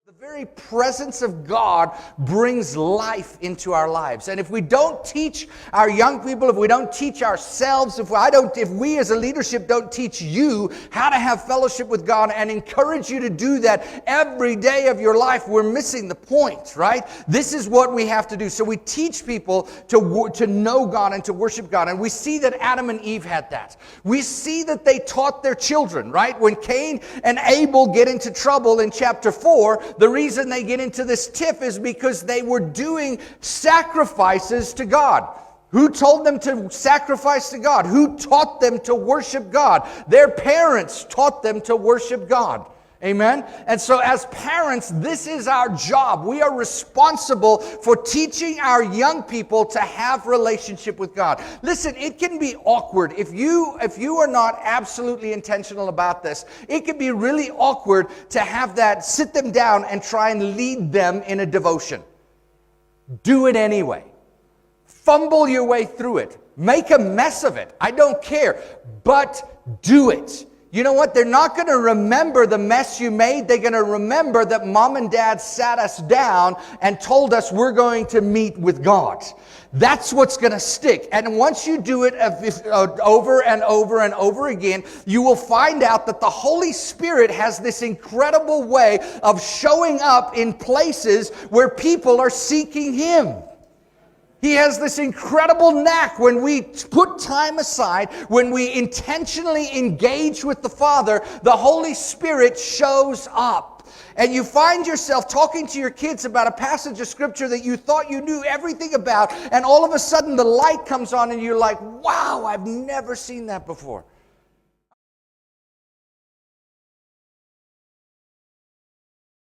The very presence of God brings life into our lives. And if we don't teach our young people, if we don't teach ourselves, if we as a leadership don't teach you how to have fellowship with God and encourage you to do that every day of your life, we're missing the point, right? This is what we have to do. So we teach people to know God and to worship God. And we see that Adam and Eve had that. We see that they taught their children, right? When Cain and Abel get into trouble in chapter 4, the reason they get into this tiff is because they were doing sacrifices to God. Who told them to sacrifice to God? Who taught them to worship God? Their parents taught them to worship God. Amen? And so as parents, this is our job. We are responsible for teaching our young people to have relationship with God. Listen, it can be awkward. If you are not absolutely intentional about this, it can be really awkward to have that, sit them down and try and lead them in a devotion. Do it anyway. Fumble your way through it. Make a mess of it. I don't care. But do it. You know what? They're not going to remember the mess you made. They're going to remember that mom and dad sat us down and told us we're going to meet with God. That's what's going to stick. And once you do it over and over and over again, you will find out that the Holy Spirit has this incredible way of showing up in places where people are seeking Him. He has this incredible knack when we put time aside, when we intentionally engage with the Father, the Holy Spirit shows up. And you find yourself talking to your kids about a passage of Scripture that you thought you knew everything about, and all of a sudden the light comes on and you're like, wow, I've never seen that before.